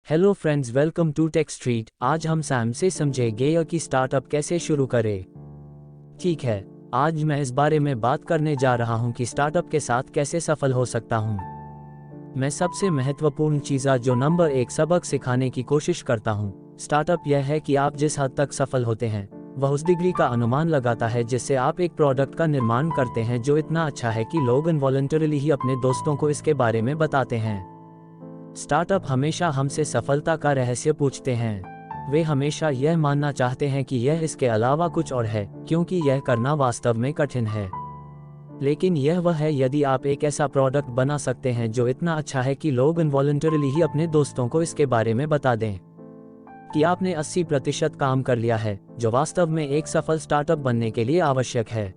Hello friends, welcome to tech street. आज हम Sam से समझेंगे कि स्टार्टअप कैसे शुरू करें। ठीक है, आज मैं इस बारे में बात करने जा रहा हूं कि स्टार्टअप के साथ कैसे सफल हो सकता हूं। मैं सबसे महत्वपूर्ण चीज़ जो नंबर 1 सबक सिखाने की कोशिश करता हूं स्टार्टअप यह है कि आप जिस हद तक सफल होते हैं वह उस डिग्री का अनुमान लगाता है जिससे आप एक प्रोडक्ट का निर्माण करते हैं जो इतना अच्छा है कि लोग इनवॉलंटरीली ही अपने दोस्तों को इसके बारे में बताते हैं। स्टार्टअप हमेशा हमसे सफलता का रहस्य पूछते हैं। वे हमेशा यह मानना चाहते हैं कि यह इसके अलावा कुछ और है, क्योंकि यह करना वास्तव में कठिन है। लेकिन यह वह है यदि आप एक ऐसा प्रोडक्ट बना सकते हैं जो इतना अच्छा है कि लोग इनवॉलंटरीली ही अपने दोस्तों को इसके बारे में बता दें कि आपने 80% काम कर लिया है, जो वास्तव में एक सफल स्टार्टअप बनने के लिए आवश्यक है।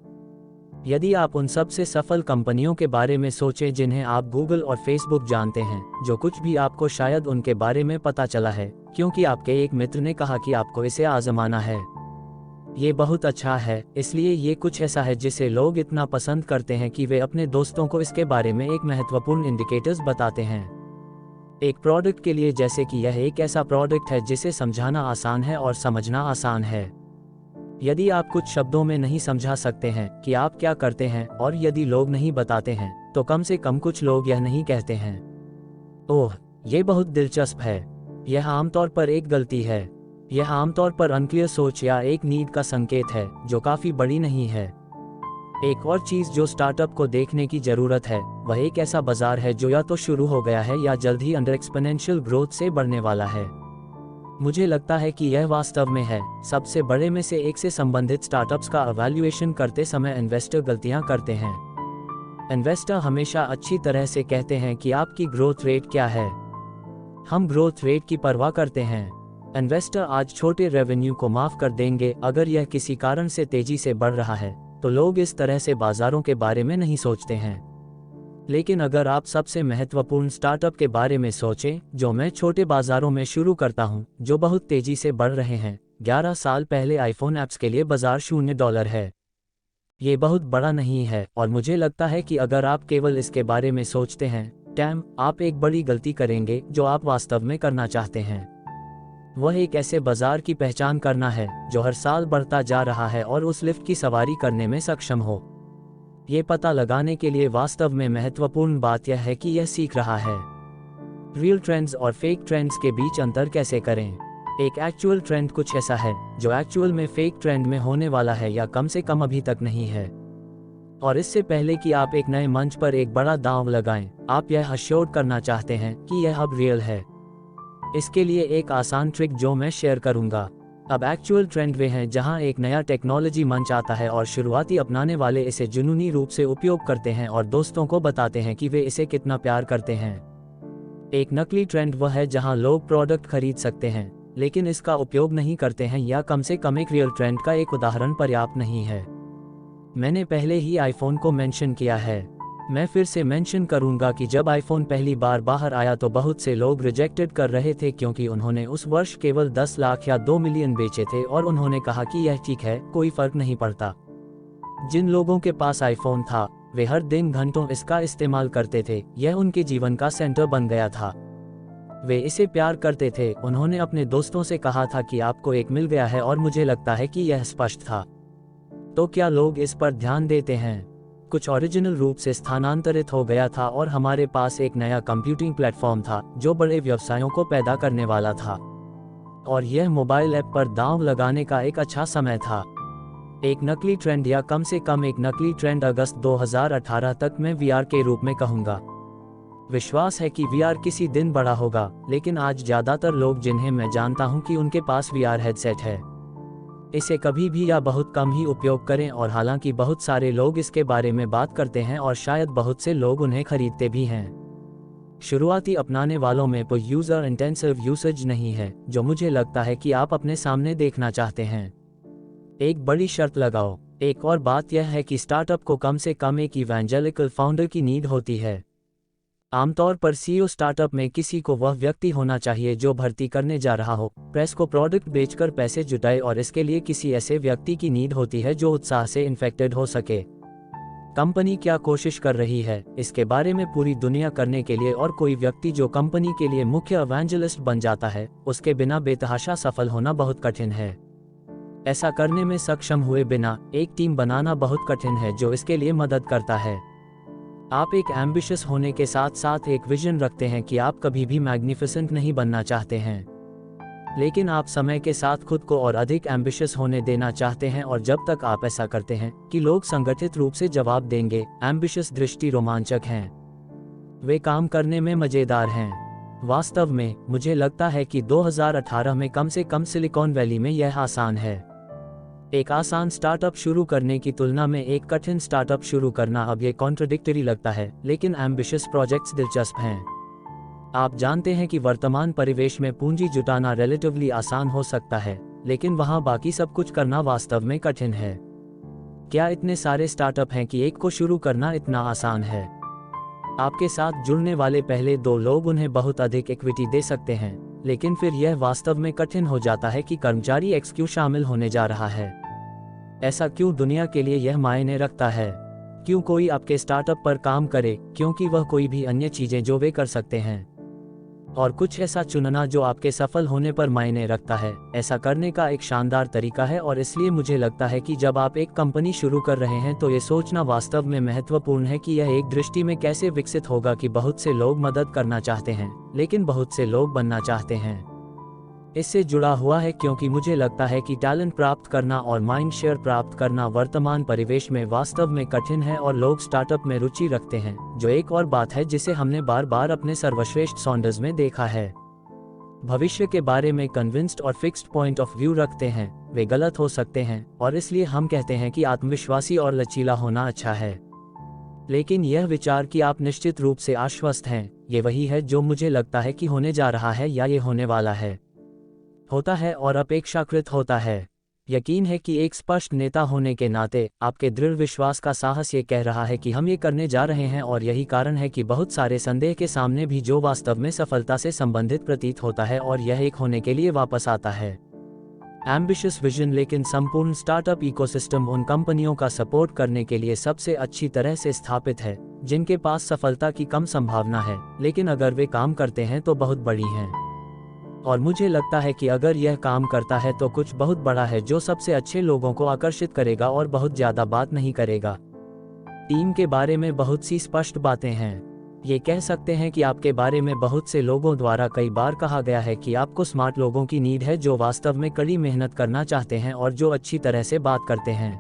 यदि आप उन सबसे सफल कंपनियों के बारे में सोचें जिन्हें आप गूगल और फेसबुक जानते हैं, जो कुछ भी आपको शायद उनके बारे में पता चला है क्योंकि आपके एक मित्र ने कहा कि आपको इसे आजमाना है। ये बहुत अच्छा है, इसलिए ये कुछ ऐसा है जिसे लोग इतना पसंद करते हैं कि वे अपने दोस्तों को इसके बारे में एक महत्वपूर्ण इंडिकेटर्स बताते हैं। एक प्रोडक्ट के लिए, जैसे कि यह एक ऐसा प्रोडक्ट है जिसे समझाना आसान है और समझना आसान है। यदि आप कुछ शब्दों में नहीं समझा सकते हैं कि आप क्या करते हैं और यदि लोग नहीं बताते हैं तो कम से कम कुछ लोग यह नहीं कहते हैं, ओह ये बहुत दिलचस्प है। यह आमतौर पर एक गलती है। यह आमतौर पर अनक्लियर सोच या एक नीड का संकेत है जो काफी बड़ी नहीं है। एक और चीज जो स्टार्टअप को देखने की जरूरत है वह एक ऐसा बाजार है जो या तो शुरू हो गया है या जल्द ही अंडर एक्सपोनेंशियल ग्रोथ से बढ़ने वाला है। मुझे लगता है कि यह वास्तव में है। सबसे बड़े में से एक से संबंधित स्टार्टअप्स का इवैल्यूएशन करते समय इन्वेस्टर गलतियां करते हैं। इन्वेस्टर हमेशा अच्छी तरह से कहते हैं कि आपकी ग्रोथ रेट क्या है। हम ग्रोथ रेट की परवाह करते हैं। इन्वेस्टर आज छोटे रेवेन्यू को माफ कर देंगे अगर यह किसी कारण से तेजी से बढ़ रहा है, तो लोग इस तरह से बाजारों के बारे में नहीं सोचते हैं। लेकिन अगर आप सबसे महत्वपूर्ण स्टार्टअप के बारे में सोचें, जो मैं छोटे बाजारों में शुरू करता हूं, जो बहुत तेजी से बढ़ रहे हैं। 11 साल पहले आईफोन ऐप्स के लिए बाजार $0 है। ये बहुत बड़ा नहीं है और मुझे लगता है कि अगर आप केवल इसके बारे में सोचते हैं, आप एक बड़ी गलती करेंगे। जो आप वास्तव में करना चाहते हैं वह एक ऐसे बाजार की पहचान करना है जो हर साल बढ़ता जा रहा है और उस लिफ्ट की सवारी करने में सक्षम हो। ये पता लगाने के लिए वास्तव में महत्वपूर्ण बात यह है कि यह सीख रहा है। रियल ट्रेंड्स और फेक ट्रेंड्स के बीच अंतर कैसे करें। एक एक्चुअल ट्रेंड कुछ ऐसा है जो एक्चुअल में फेक ट्रेंड में होने वाला है या कम से कम अभी तक नहीं है। और इससे पहले कि आप एक नए मंच पर एक बड़ा दांव लगाएं, आप यह अश्योर करना चाहते हैं कि यह अब रियल है। इसके लिए एक आसान ट्रिक जो मैं शेयर करूंगा। अब एक्चुअल ट्रेंड वे हैं जहां एक नया टेक्नोलॉजी मंच आता है और शुरुआती अपनाने वाले इसे जुनूनी रूप से उपयोग करते हैं और दोस्तों को बताते हैं कि वे इसे कितना प्यार करते हैं। एक नकली ट्रेंड वह है जहां लोग प्रोडक्ट खरीद सकते हैं लेकिन इसका उपयोग नहीं करते हैं, या कम से कम एक रियल ट्रेंड का एक उदाहरण पर्याप्त नहीं है। मैंने पहले ही आईफोन को मेंशन किया है। मैं फिर से मेंशन करूंगा कि जब आईफोन पहली बार बाहर आया तो बहुत से लोग रिजेक्टेड कर रहे थे क्योंकि उन्होंने उस वर्ष केवल 10 लाख या 2 मिलियन बेचे थे और उन्होंने कहा कि यह ठीक है, कोई फर्क नहीं पड़ता। जिन लोगों के पास आईफोन था वे हर दिन घंटों इसका इस्तेमाल करते थे। यह उनके जीवन का सेंटर बन गया था। वे इसे प्यार करते थे। उन्होंने अपने दोस्तों से कहा था कि आपको एक मिल गया है और मुझे लगता है कि यह स्पष्ट था। तो क्या लोग इस पर ध्यान देते हैं? कुछ ओरिजिनल रूप से स्थानांतरित हो गया था और हमारे पास एक नया कंप्यूटिंग प्लेटफॉर्म था जो बड़े व्यवसायों को पैदा करने वाला था। और यह मोबाइल ऐप पर दांव लगाने का एक अच्छा समय था। एक नकली ट्रेंड, या कम से कम एक नकली ट्रेंड। अगस्त 2018 तक मैं वीआर के रूप में कहूंगा। विश्वास है कि वीआर किसी दिन बड़ा होगा, लेकिन आज ज्यादातर लोग जिन्हें मैं जानता हूं कि उनके पास वीआर हेडसेट है, इसे कभी भी या बहुत कम ही उपयोग करें। और हालांकि बहुत सारे लोग इसके बारे में बात करते हैं और शायद बहुत से लोग उन्हें खरीदते भी हैं, शुरुआती अपनाने वालों में कोई यूजर इंटेंसिव यूसेज नहीं है जो मुझे लगता है कि आप अपने सामने देखना चाहते हैं। एक बड़ी शर्त लगाओ। एक और बात यह है कि स्टार्टअप को कम से कम एक इवेंजेलिकल फाउंडर की नीड होती है। आमतौर पर सीईओ स्टार्टअप में किसी को वह व्यक्ति होना चाहिए जो भर्ती करने जा रहा हो, प्रेस को प्रोडक्ट बेचकर पैसे जुटाए, और इसके लिए किसी ऐसे व्यक्ति की नीड होती है जो उत्साह से इन्फेक्टेड हो सके। कंपनी क्या कोशिश कर रही है, इसके बारे में पूरी दुनिया करने के लिए, और कोई व्यक्ति जो कंपनी के लिए मुख्य इवेंजलिस्ट बन जाता है, उसके बिना बेतहाशा सफल होना बहुत कठिन है। ऐसा करने में सक्षम हुए बिना एक टीम बनाना बहुत कठिन है जो इसके लिए मदद करता है। आप एक एम्बिशियस होने के साथ साथ एक विजन रखते हैं कि आप कभी भी मैग्निफिसेंट नहीं बनना चाहते हैं, लेकिन आप समय के साथ खुद को और अधिक एम्बिशियस होने देना चाहते हैं, और जब तक आप ऐसा करते हैं कि लोग संगठित रूप से जवाब देंगे, एम्बिशियस दृष्टि रोमांचक हैं, वे काम करने में मजेदार हैं। वास्तव में मुझे लगता है कि 2018 में कम से कम सिलिकॉन वैली में यह आसान है। एक आसान स्टार्टअप शुरू करने की तुलना में एक कठिन स्टार्टअप शुरू करना अब ये कॉन्ट्रडिक्टरी लगता है, लेकिन एम्बिशियस प्रोजेक्ट्स दिलचस्प हैं। आप जानते हैं कि वर्तमान परिवेश में पूंजी जुटाना रिलेटिवली आसान हो सकता है, लेकिन वहां बाकी सब कुछ करना वास्तव में कठिन है। क्या इतने सारे स्टार्टअप हैं कि एक को शुरू करना इतना आसान है? आपके साथ जुड़ने वाले पहले 2 लोग उन्हें बहुत अधिक इक्विटी दे सकते हैं, लेकिन फिर यह वास्तव में कठिन हो जाता है कि कर्मचारी एक्स क्यों शामिल होने जा रहा है। ऐसा क्यों दुनिया के लिए यह मायने रखता है? क्यों कोई आपके स्टार्टअप पर काम करे? क्योंकि वह कोई भी अन्य चीजें जो वे कर सकते हैं, और कुछ ऐसा चुनना जो आपके सफल होने पर मायने रखता है, ऐसा करने का एक शानदार तरीका है। और इसलिए मुझे लगता है कि जब आप एक कंपनी शुरू कर रहे हैं तो ये सोचना वास्तव में महत्वपूर्ण है कि यह एक दृष्टि में कैसे विकसित होगा कि बहुत से लोग मदद करना चाहते हैं, लेकिन बहुत से लोग बनना चाहते हैं। इससे जुड़ा हुआ है क्योंकि मुझे लगता है कि टैलेंट प्राप्त करना और माइंड शेयर प्राप्त करना वर्तमान परिवेश में वास्तव में कठिन है, और लोग स्टार्टअप में रुचि रखते हैं, जो एक और बात है जिसे हमने बार बार अपने सर्वश्रेष्ठ सॉन्डर्स में देखा है। भविष्य के बारे में कन्विंस्ड और फिक्स्ड पॉइंट ऑफ व्यू रखते हैं, वे गलत हो सकते हैं, और इसलिए हम कहते हैं कि आत्मविश्वासी और लचीला होना अच्छा है। लेकिन यह विचार कि आप निश्चित रूप से आश्वस्त हैं, ये वही है जो मुझे लगता है कि होने जा रहा है, या ये होने वाला है, होता है और अपेक्षाकृत होता है। यकीन है कि एक स्पष्ट नेता होने के नाते आपके दृढ़ विश्वास का साहस ये कह रहा है कि हम ये करने जा रहे हैं, और यही कारण है कि बहुत सारे संदेह के सामने भी जो वास्तव में सफलता से संबंधित प्रतीत होता है, और यह एक होने के लिए वापस आता है। एम्बिशियस विजन लेकिन संपूर्ण स्टार्टअप इकोसिस्टम उन कंपनियों का सपोर्ट करने के लिए सबसे अच्छी तरह से स्थापित है जिनके पास सफलता की कम संभावना है, लेकिन अगर वे काम करते हैं तो बहुत बड़ी हैं। और मुझे लगता है कि अगर यह काम करता है तो कुछ बहुत बड़ा है जो सबसे अच्छे लोगों को आकर्षित करेगा और बहुत ज्यादा बात नहीं करेगा। टीम के बारे में बहुत सी स्पष्ट बातें हैं। ये कह सकते हैं कि आपके बारे में बहुत से लोगों द्वारा कई बार कहा गया है कि आपको स्मार्ट लोगों की नीड है जो वास्तव में कड़ी मेहनत करना चाहते हैं और जो अच्छी तरह से बात करते हैं।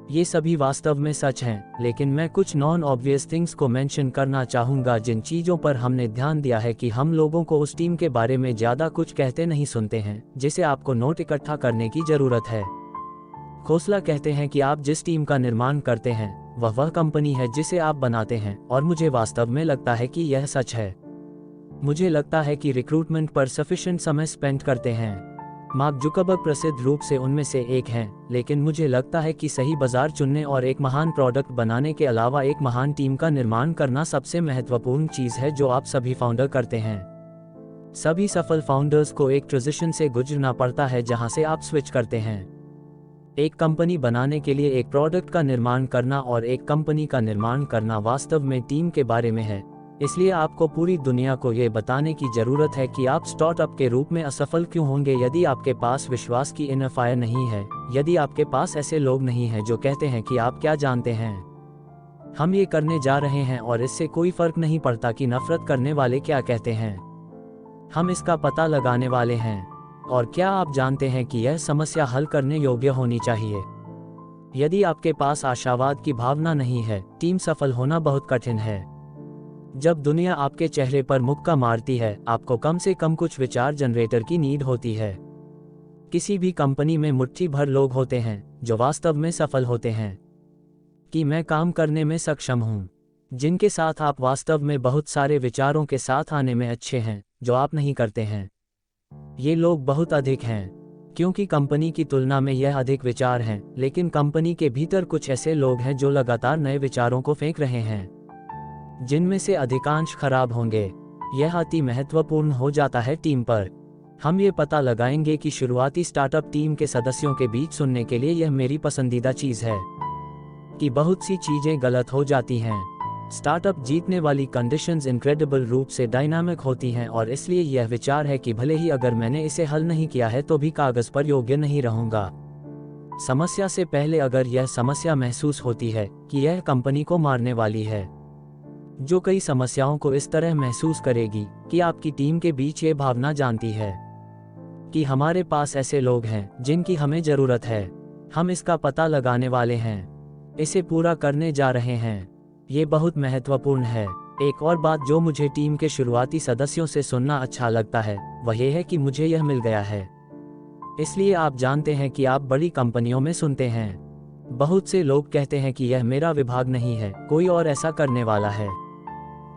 ये सभी वास्तव में सच हैं, लेकिन मैं कुछ नॉन ऑब्वियस थिंग्स को मेंशन करना चाहूँगा जिन चीज़ों पर हमने ध्यान दिया है कि हम लोगों को उस टीम के बारे में ज़्यादा कुछ कहते नहीं सुनते हैं जिसे आपको नोट इकट्ठा करने की ज़रूरत है। खोसला कहते हैं कि आप जिस टीम का निर्माण करते हैं वह कंपनी है जिसे आप बनाते हैं, और मुझे वास्तव में लगता है कि यह सच है। मुझे लगता है कि रिक्रूटमेंट पर सफिशिएंट समय स्पेंड करते हैं। मार्क जुकरबर्ग प्रसिद्ध रूप से उनमें से एक हैं, लेकिन मुझे लगता है कि सही बाजार चुनने और एक महान प्रोडक्ट बनाने के अलावा एक महान टीम का निर्माण करना सबसे महत्वपूर्ण चीज़ है जो आप सभी फाउंडर करते हैं। सभी सफल फाउंडर्स को एक ट्रांजिशन से गुजरना पड़ता है जहां से आप स्विच करते हैं। एक कंपनी बनाने के लिए एक प्रोडक्ट का निर्माण करना और एक कंपनी का निर्माण करना वास्तव में टीम के बारे में है। इसलिए आपको पूरी दुनिया को ये बताने की ज़रूरत है कि आप स्टार्टअप के रूप में असफल क्यों होंगे यदि आपके पास विश्वास की इनर फायर नहीं है, यदि आपके पास ऐसे लोग नहीं हैं जो कहते हैं कि आप क्या जानते हैं, हम ये करने जा रहे हैं और इससे कोई फर्क नहीं पड़ता कि नफरत करने वाले क्या कहते हैं, हम इसका पता लगाने वाले हैं। और क्या आप जानते हैं कि यह समस्या हल करने योग्य होनी चाहिए? यदि आपके पास आशावाद की भावना नहीं है, टीम सफल होना बहुत कठिन है। जब दुनिया आपके चेहरे पर मुक्का मारती है, आपको कम से कम कुछ विचार जनरेटर की नीड होती है। किसी भी कंपनी में मुट्ठी भर लोग होते हैं जो वास्तव में सफल होते हैं कि मैं काम करने में सक्षम हूँ, जिनके साथ आप वास्तव में बहुत सारे विचारों के साथ आने में अच्छे हैं जो आप नहीं करते हैं। ये लोग बहुत अधिक हैं क्योंकि कंपनी की तुलना में यह अधिक विचार हैं, लेकिन कंपनी के भीतर कुछ ऐसे लोग हैं जो लगातार नए विचारों को फेंक रहे हैं जिनमें से अधिकांश खराब होंगे। यह अति महत्वपूर्ण हो जाता है टीम पर। हम ये पता लगाएंगे कि शुरुआती स्टार्टअप टीम के सदस्यों के बीच सुनने के लिए यह मेरी पसंदीदा चीज़ है। कि बहुत सी चीजें गलत हो जाती हैं। स्टार्टअप जीतने वाली कंडीशंस इनक्रेडिबल रूप से डायनामिक होती हैं और इसलिए यह विचार है कि भले ही अगर मैंने इसे हल नहीं किया है तो भी कागज पर योग्य नहीं रहूंगा। समस्या से पहले अगर यह समस्या महसूस होती है कि यह कंपनी को मारने वाली है, जो कई समस्याओं को इस तरह महसूस करेगी कि आपकी टीम के बीच ये भावना जानती है कि हमारे पास ऐसे लोग हैं जिनकी हमें जरूरत है, हम इसका पता लगाने वाले हैं, इसे पूरा करने जा रहे हैं। ये बहुत महत्वपूर्ण है। एक और बात जो मुझे टीम के शुरुआती सदस्यों से सुनना अच्छा लगता है वह यह है कि मुझे यह मिल गया है। इसलिए आप जानते हैं कि आप बड़ी कंपनियों में सुनते हैं, बहुत से लोग कहते हैं कि यह मेरा विभाग नहीं है, कोई और ऐसा करने वाला है।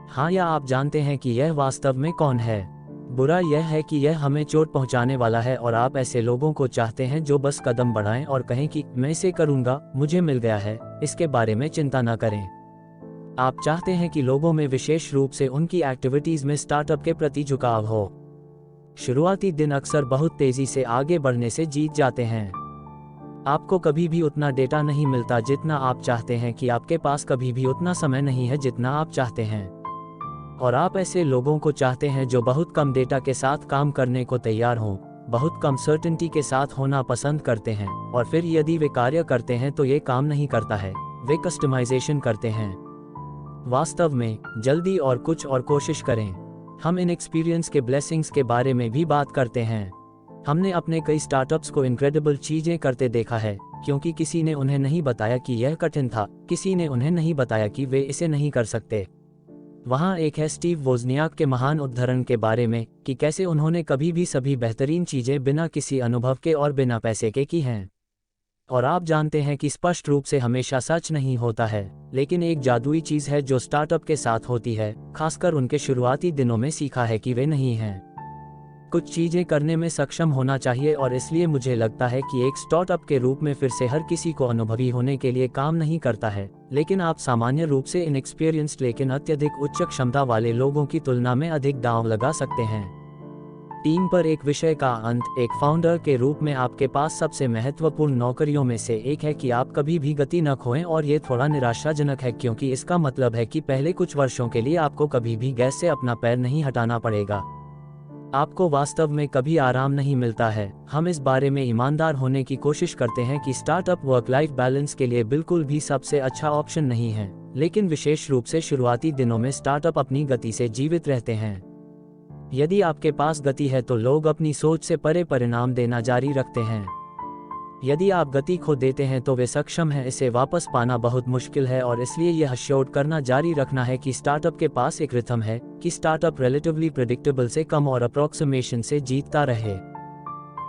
हाँ, या आप जानते हैं कि यह वास्तव में कौन है। बुरा यह है कि यह हमें चोट पहुंचाने वाला है और आप ऐसे लोगों को चाहते हैं जो बस कदम बढ़ाएं और कहें कि मैं इसे करूंगा, मुझे मिल गया है, इसके बारे में चिंता न करें। आप चाहते हैं कि लोगों में विशेष रूप से उनकी एक्टिविटीज में स्टार्टअप के प्रति झुकाव हो। शुरुआती दिन अक्सर बहुत तेजी से आगे बढ़ने से जीत जाते हैं। आपको कभी भी उतना डेटा नहीं मिलता जितना आप चाहते हैं कि आपके पास कभी भी उतना समय नहीं है जितना आप चाहते हैं। और आप ऐसे लोगों को चाहते हैं जो बहुत कम डेटा के साथ काम करने को तैयार हों, बहुत कम सर्टेनिटी के साथ होना पसंद करते हैं, और फिर यदि वे कार्य करते हैं तो ये काम नहीं करता है, वे कस्टमाइजेशन करते हैं। वास्तव में जल्दी और कुछ और कोशिश करें। हम इन एक्सपीरियंस के ब्लेसिंग्स के बारे में भी बात करते हैं। हमने अपने कई स्टार्टअप्स को इनक्रेडिबल चीजें करते देखा है क्योंकि किसी ने उन्हें नहीं बताया कि यह कठिन था, किसी ने उन्हें नहीं बताया कि वे इसे नहीं कर सकते। वहाँ एक है स्टीव वोज़नियाक के महान उदाहरण के बारे में कि कैसे उन्होंने कभी भी सभी बेहतरीन चीजें बिना किसी अनुभव के और बिना पैसे के की हैं। और आप जानते हैं कि स्पष्ट रूप से हमेशा सच नहीं होता है, लेकिन एक जादुई चीज है जो स्टार्टअप के साथ होती है, खासकर उनके शुरुआती दिनों में सीखा है कि वे नहीं हैं। कुछ चीजें करने में सक्षम होना चाहिए और इसलिए मुझे लगता है कि एक स्टार्टअप के रूप में फिर से हर किसी को अनुभवी होने के लिए काम नहीं करता है, लेकिन आप सामान्य रूप से इनएक्सपीरियंस्ड लेकिन अत्यधिक उच्च क्षमता वाले लोगों की तुलना में अधिक दांव लगा सकते हैं। टीम पर एक विषय का अंत, एक फाउंडर के रूप में आपके पास सबसे महत्वपूर्ण नौकरियों में से एक है कि आप कभी भी गति न खोएं, और ये थोड़ा निराशाजनक है क्योंकि इसका मतलब है कि पहले कुछ वर्षों के लिए आपको कभी भी गैस से अपना पैर नहीं हटाना पड़ेगा। आपको वास्तव में कभी आराम नहीं मिलता है। हम इस बारे में ईमानदार होने की कोशिश करते हैं कि स्टार्टअप वर्क लाइफ बैलेंस के लिए बिल्कुल भी सबसे अच्छा ऑप्शन नहीं है, लेकिन विशेष रूप से शुरुआती दिनों में स्टार्टअप अपनी गति से जीवित रहते हैं। यदि आपके पास गति है तो लोग अपनी सोच से परे परिणाम देना जारी रखते हैं। यदि आप गति खो देते हैं तो वे सक्षम हैं इसे वापस पाना बहुत मुश्किल है, और इसलिए यह श्योर करना जारी रखना है कि स्टार्टअप के पास एक रिथम है कि स्टार्टअप रिलेटिवली प्रेडिक्टेबल से कम और अप्रोक्सीमेशन से जीतता रहे।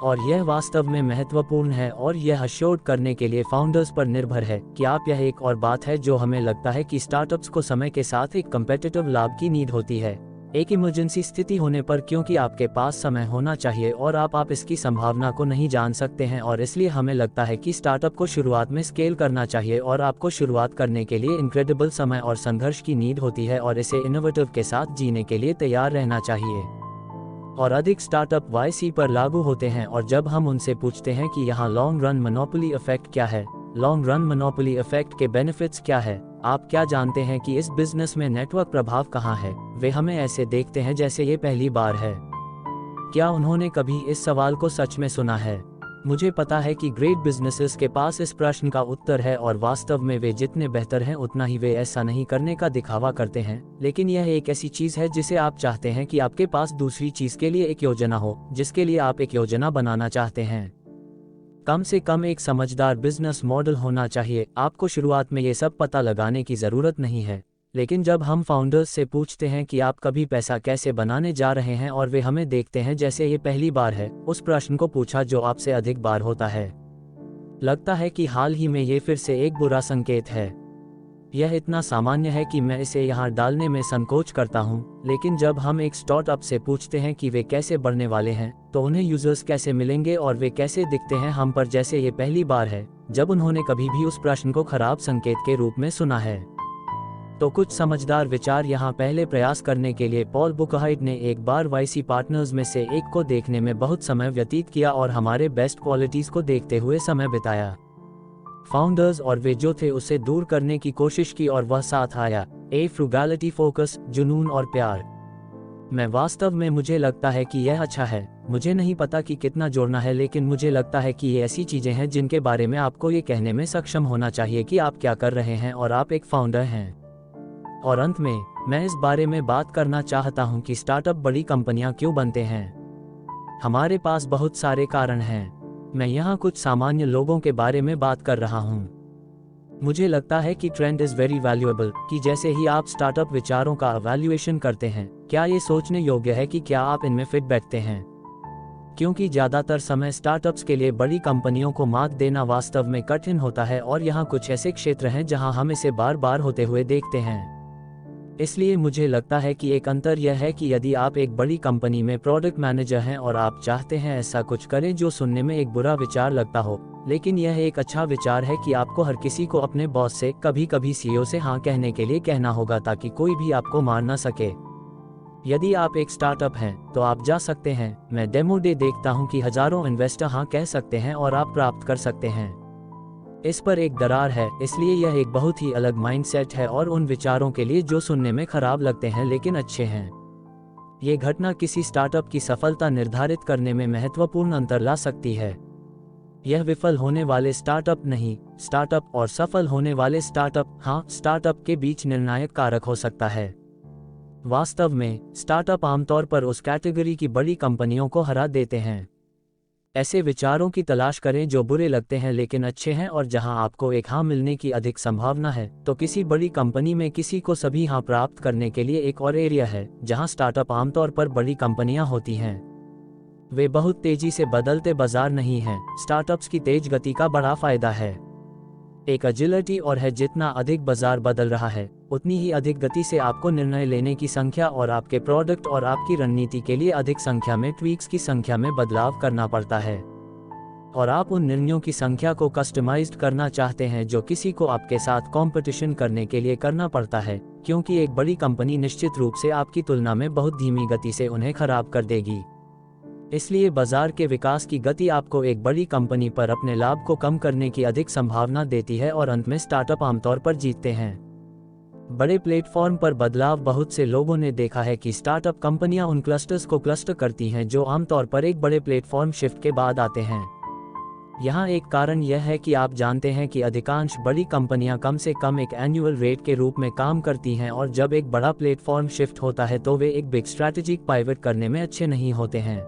और यह वास्तव में महत्वपूर्ण है और यह श्योर करने के लिए फाउंडर्स पर निर्भर है कि आप यह एक और बात है जो हमें लगता है कि स्टार्टअप्स को समय के साथ एक कम्पिटिटिव लाभ की नीड होती है, एक इमरजेंसी स्थिति होने पर, क्योंकि आपके पास समय होना चाहिए और आप इसकी संभावना को नहीं जान सकते हैं। और इसलिए हमें लगता है कि स्टार्टअप को शुरुआत में स्केल करना चाहिए और आपको शुरुआत करने के लिए इनक्रेडिबल समय और संघर्ष की नीड होती है और इसे इनोवेटिव के साथ जीने के लिए तैयार रहना चाहिए। और अधिक स्टार्टअप वाईसी पर लागू होते हैं, और जब हम उनसे पूछते हैं कि यहाँ लॉन्ग रन मोनोपोली इफेक्ट क्या है, लॉन्ग रन मोनोपोली इफेक्ट के बेनिफिट्स क्या है, आप क्या जानते हैं कि इस बिजनेस में नेटवर्क प्रभाव कहाँ है, वे हमें ऐसे देखते हैं जैसे ये पहली बार है। क्या उन्होंने कभी इस सवाल को सच में सुना है? मुझे पता है कि ग्रेट बिजनेसेस के पास इस प्रश्न का उत्तर है, और वास्तव में वे जितने बेहतर हैं उतना ही वे ऐसा नहीं करने का दिखावा करते हैं, लेकिन यह एक ऐसी चीज है जिसे आप चाहते हैं कि आपके पास दूसरी चीज के लिए एक योजना हो जिसके लिए आप एक योजना बनाना चाहते हैं। कम से कम एक समझदार बिजनेस मॉडल होना चाहिए। आपको शुरुआत में ये सब पता लगाने की ज़रूरत नहीं है, लेकिन जब हम फाउंडर्स से पूछते हैं कि आप कभी पैसा कैसे बनाने जा रहे हैं और वे हमें देखते हैं जैसे ये पहली बार है, उस प्रश्न को पूछा जो आपसे अधिक बार होता है, लगता है कि हाल ही में ये फिर से एक बुरा संकेत है। यह इतना सामान्य है कि मैं इसे यहाँ डालने में संकोच करता हूँ, लेकिन जब हम एक स्टार्टअप से पूछते हैं कि वे कैसे बढ़ने वाले हैं, तो उन्हें यूजर्स कैसे मिलेंगे और वे कैसे दिखते हैं हम पर, जैसे ये पहली बार है जब उन्होंने कभी भी उस प्रश्न को खराब संकेत के रूप में सुना है। तो कुछ समझदार विचार यहाँ पहले प्रयास करने के लिए पॉल बुकहाइट ने एक बार वाईसी पार्टनर्स में से एक को देखने में बहुत समय व्यतीत किया और हमारे बेस्ट क्वालिटीज को देखते हुए समय बिताया। फाउंडर्स और वे जो थे उसे दूर करने की कोशिश की और वह साथ आया, फ्रुगैलिटी, फोकस, जुनून और प्यार। मैं वास्तव में मुझे लगता है कि यह अच्छा है। मुझे नहीं पता कि कितना जोड़ना है, लेकिन मुझे लगता है कि ये ऐसी चीजें हैं जिनके बारे में आपको ये कहने में सक्षम होना चाहिए कि आप क्या कर रहे हैं और आप एक फाउंडर हैं। और अंत में मैं इस बारे में बात करना चाहता हूं कि स्टार्टअप बड़ी कंपनियां क्यों बनते हैं। हमारे पास बहुत सारे कारण हैं। मैं यहाँ कुछ सामान्य लोगों के बारे में बात कर रहा हूँ। मुझे लगता है कि ट्रेंड इज़ वेरी वैल्यूएबल, कि जैसे ही आप स्टार्टअप विचारों का इवैल्यूएशन करते हैं, क्या ये सोचने योग्य है कि क्या आप इनमें फिट बैठते हैं। क्योंकि ज़्यादातर समय स्टार्टअप्स के लिए बड़ी कंपनियों को मात देना वास्तव में कठिन होता है, और यहाँ कुछ ऐसे क्षेत्र हैं जहाँ हम इसे बार बार होते हुए देखते हैं। इसलिए मुझे लगता है कि एक अंतर यह है कि यदि आप एक बड़ी कंपनी में प्रोडक्ट मैनेजर हैं और आप चाहते हैं ऐसा कुछ करें जो सुनने में एक बुरा विचार लगता हो, लेकिन यह एक अच्छा विचार है कि आपको हर किसी को अपने बॉस से, कभी कभी सीईओ से हाँ कहने के लिए कहना होगा ताकि कोई भी आपको मार न सके। यदि आप एक स्टार्टअप हैं तो आप जा सकते हैं। मैं डेमो डे देखता हूं कि हजारों इन्वेस्टर हाँ कह सकते हैं और आप प्राप्त कर सकते हैं। इस पर एक दरार है, इसलिए यह एक बहुत ही अलग माइंडसेट है और उन विचारों के लिए जो सुनने में खराब लगते हैं लेकिन अच्छे हैं। ये घटना किसी स्टार्टअप की सफलता निर्धारित करने में महत्वपूर्ण अंतर ला सकती है। यह विफल होने वाले स्टार्टअप नहीं, स्टार्टअप और सफल होने वाले स्टार्टअप, हाँ, स्टार्टअप के बीच निर्णायक कारक हो सकता है। वास्तव में स्टार्टअप आमतौर पर उस कैटेगरी की बड़ी कंपनियों को हरा देते हैं। ऐसे विचारों की तलाश करें जो बुरे लगते हैं लेकिन अच्छे हैं और जहां आपको एक हाँ मिलने की अधिक संभावना है। तो किसी बड़ी कंपनी में किसी को सभी हाँ प्राप्त करने के लिए एक और एरिया है जहां स्टार्टअप आमतौर पर बड़ी कंपनियां होती हैं। वे बहुत तेजी से बदलते बाजार नहीं हैं। स्टार्टअप्स की तेज गति का बड़ा फायदा है एक एजिलिटी और है। जितना अधिक बाजार बदल रहा है, उतनी ही अधिक गति से आपको निर्णय लेने की संख्या और आपके प्रोडक्ट और आपकी रणनीति के लिए अधिक संख्या में ट्वीक्स की संख्या में बदलाव करना पड़ता है। और आप उन निर्णयों की संख्या को कस्टमाइज्ड करना चाहते हैं जो किसी को आपके साथ कंपटीशन करने के लिए करना पड़ता है, क्योंकि एक बड़ी कंपनी निश्चित रूप से आपकी तुलना में बहुत धीमी गति से उन्हें खराब कर देगी। इसलिए बाजार के विकास की गति आपको एक बड़ी कंपनी पर अपने लाभ को कम करने की अधिक संभावना देती है और अंत में स्टार्टअप आमतौर पर जीतते हैं। बड़े प्लेटफॉर्म पर बदलाव। बहुत से लोगों ने देखा है कि स्टार्टअप कंपनियां उन क्लस्टर्स को क्लस्टर करती हैं जो आमतौर पर एक बड़े प्लेटफॉर्म शिफ्ट के बाद आते हैं। यहाँ एक कारण यह है कि आप जानते हैं कि अधिकांश बड़ी कंपनियां कम से कम एक एनुअल रेट के रूप में काम करती हैं, और जब एक बड़ा प्लेटफॉर्म शिफ्ट होता है तो वे एक बिग स्ट्रैटेजिक पाइवट करने में अच्छे नहीं होते हैं।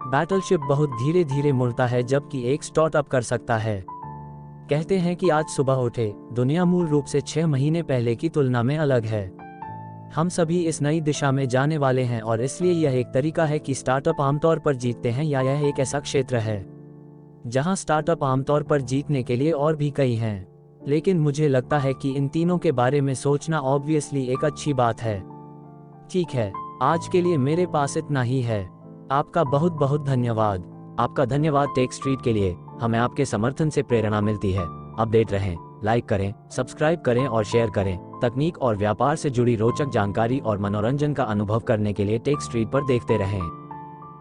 बैटलशिप बहुत धीरे धीरे मुड़ता है जबकि एक स्टार्टअप कर सकता है। कहते हैं कि आज सुबह उठे, दुनिया मूल रूप से 6 महीने पहले की तुलना में अलग है। हम सभी इस नई दिशा में जाने वाले हैं और इसलिए यह एक तरीका है कि स्टार्टअप आमतौर पर जीतते हैं, या यह एक ऐसा क्षेत्र है जहां स्टार्टअप आमतौर पर जीतने के लिए और भी कई हैं। लेकिन मुझे लगता है कि इन तीनों के बारे में सोचना ऑब्वियसली एक अच्छी बात है। ठीक है, आज के लिए मेरे पास इतना ही है। आपका बहुत बहुत धन्यवाद। आपका धन्यवाद टेक स्ट्रीट के लिए। हमें आपके समर्थन से प्रेरणा मिलती है। अपडेट रहें, लाइक करें, सब्सक्राइब करें और शेयर करें। तकनीक और व्यापार से जुड़ी रोचक जानकारी और मनोरंजन का अनुभव करने के लिए टेक स्ट्रीट पर देखते रहें।